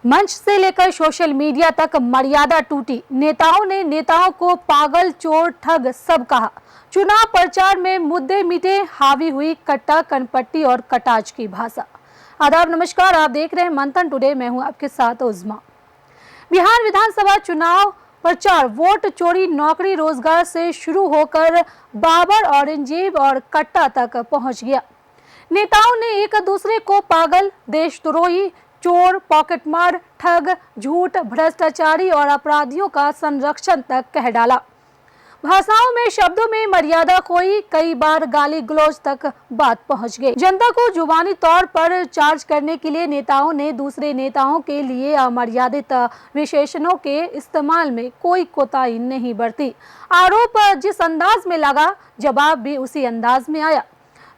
मंच से लेकर सोशल मीडिया तक मर्यादा टूटी। नेताओं ने नेताओं को पागल, चोर, ठग सब कहा। चुनाव प्रचार में मुद्दे मिटे, हावी हुई कट्टा, कनपट्टी और कटाच की भाषा। आदाब, नमस्कार, आप देख रहे हैं मंथन टुडे। मैं हूं आपके साथ उज़मा। बिहार विधानसभा चुनाव प्रचार वोट चोरी, नौकरी, रोजगार से शुरू होकर बाबर, औरंगजेब और कट्टा तक पहुंच गया। नेताओं ने एक दूसरे को पागल, देशद्रोही, चोर, पॉकेटमार, ठग, झूठ, भ्रष्टाचारी और अपराधियों का संरक्षण तक कह डाला। भाषाओं में, शब्दों में मर्यादा खोई, कई बार गाली गलौज तक बात पहुंच गई। जनता को जुबानी तौर पर चार्ज करने के लिए नेताओं ने दूसरे नेताओं के लिए अमर्यादित विशेषणों के इस्तेमाल में कोई कोताही नहीं बरती। आरोप जिस अंदाज में लगा, जवाब भी उसी अंदाज में आया।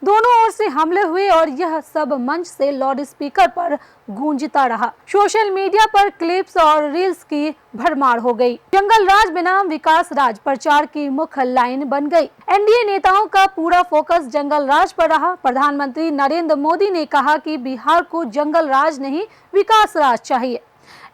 दोनों ओर से हमले हुए और यह सब मंच से लाउड स्पीकर पर गूंजता रहा। सोशल मीडिया पर क्लिप्स और रील्स की भरमार हो गई। जंगल राज बनाम विकास राज प्रचार की मुख्य लाइन बन गई। एनडीए नेताओं का पूरा फोकस जंगल राज पर रहा। प्रधानमंत्री नरेंद्र मोदी ने कहा कि बिहार को जंगल राज नहीं, विकास राज चाहिए।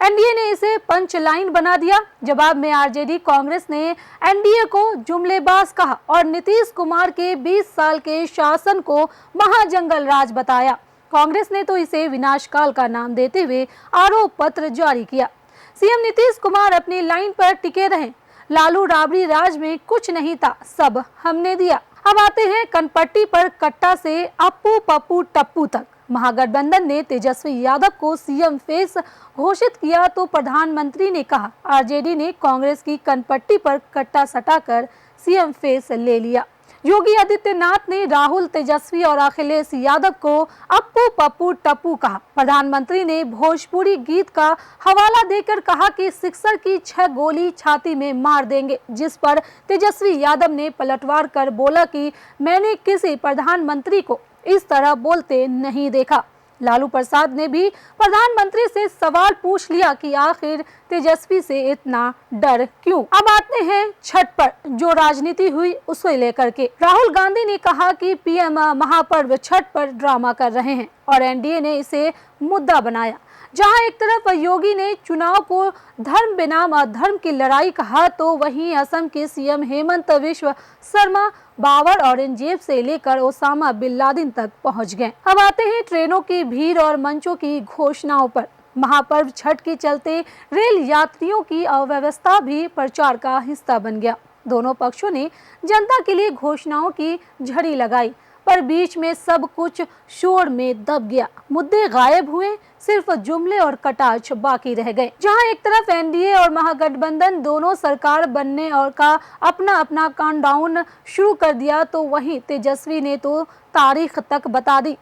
एनडीए ने इसे पंच लाइन बना दिया। जवाब में आरजेडी कांग्रेस ने एनडीए को जुमलेबाज कहा और नीतीश कुमार के 20 साल के शासन को महाजंगल राज बताया। कांग्रेस ने तो इसे विनाशकाल का नाम देते हुए आरोप पत्र जारी किया। सीएम नीतीश कुमार अपनी लाइन पर टिके रहे। लालू राबड़ी राज में कुछ नहीं था, सब हमने दिया। अब आते हैं कनपट्टी पर, कट्टा से अप्पू, पप्पू, टप्पू तक। महागठबंधन ने तेजस्वी यादव को सीएम फेस घोषित किया तो प्रधानमंत्री ने कहा आरजेडी ने कांग्रेस की कनपट्टी पर कट्टा सटाकर सीएम फेस ले लिया। योगी आदित्यनाथ ने राहुल, तेजस्वी और अखिलेश यादव को अप्पू, पप्पू, टप्पू कहा। प्रधानमंत्री ने भोजपुरी गीत का हवाला देकर कहा कि सिक्सर की 6 गोली छाती में मार देंगे, जिस पर तेजस्वी यादव ने पलटवार कर बोला कि मैंने किसी प्रधानमंत्री को इस तरह बोलते नहीं देखा। लालू प्रसाद ने भी प्रधानमंत्री से सवाल पूछ लिया कि आखिर तेजस्वी से इतना डर क्यों। अब आते हैं छठ पर, जो राजनीति हुई उसे लेकर के। राहुल गांधी ने कहा कि पीएम महापर्व छठ पर ड्रामा कर रहे हैं और एनडीए ने इसे मुद्दा बनाया। जहां एक तरफ योगी ने चुनाव को धर्म बनाम अधर्म की लड़ाई कहा, तो वहीं असम के सीएम हेमंत विश्व शर्मा बाबर, औरंगजेब से लेकर ओसामा बिन लादेन तक पहुंच गए। अब आते हैं ट्रेनों की भीड़ और मंचों की घोषणाओं पर। महापर्व छठ के चलते रेल यात्रियों की अव्यवस्था भी प्रचार का हिस्सा बन गया। दोनों पक्षों ने जनता के लिए घोषणाओं की झड़ी लगाई, पर बीच में सब कुछ शोर में दब गया। मुद्दे गायब हुए, सिर्फ जुमले और कटाच बाकी रह गए। जहां एक तरफ एनडीए और महागठबंधन दोनों सरकार बनने और का अपना अपना काउंटडाउन शुरू कर दिया, तो वहीं तेजस्वी ने तो तारीख तक बता दी।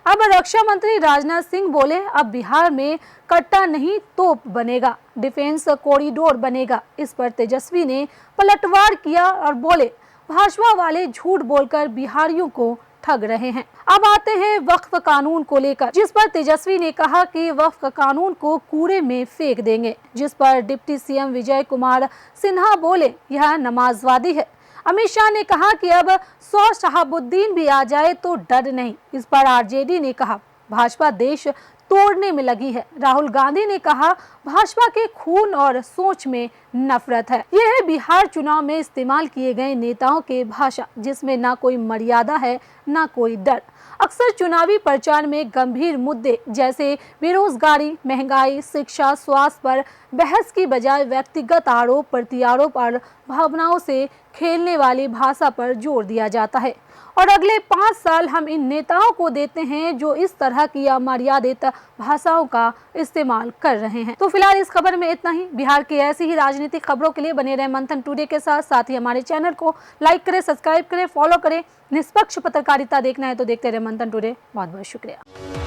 अब रक्षा मंत्री राजनाथ सिंह बोले, अब बिहार में कट्टा नहीं तोप बनेगा, डिफेंस कॉरिडोर बनेगा। इस पर तेजस्वी ने पलटवार किया और बोले भाजपा वाले झूठ बोलकर बिहारियों को ठग रहे हैं। अब आते हैं वक्फ कानून को लेकर, जिस पर तेजस्वी ने कहा कि वक्फ कानून को कूड़े में फेंक देंगे, जिस पर डिप्टी सीएम विजय कुमार सिन्हा बोले यह नमाजवादी है। अमित शाह ने कहा कि अब 100 शहाबुद्दीन भी आ जाए तो डर नहीं। इस पर आरजेडी ने कहा भाजपा देश तोड़ने में लगी है। राहुल गांधी ने कहा भाजपा के खून और सोच में नफरत है। यह है बिहार चुनाव में इस्तेमाल किए गए नेताओं के भाषा, जिसमें ना कोई मर्यादा है ना कोई डर। अक्सर चुनावी प्रचार में गंभीर मुद्दे जैसे बेरोजगारी, महंगाई, शिक्षा, स्वास्थ्य पर बहस की बजाय व्यक्तिगत आरोप, प्रत्यारोप और भावनाओं से खेलने वाली भाषा पर जोर दिया जाता है। और अगले 5 साल हम इन नेताओं को देते हैं जो इस तरह की अमर्यादित भाषाओं का इस्तेमाल कर रहे हैं। तो फिलहाल इस खबर में इतना ही। बिहार की ऐसी ही राजनीतिक खबरों के लिए बने रहे मंथन टुडे के साथ। साथ ही हमारे चैनल को लाइक करें, सब्सक्राइब करें, फॉलो करें। निष्पक्ष पत्रकारिता देखना है तो देखते रहे मंथन टुडे। बहुत बहुत शुक्रिया।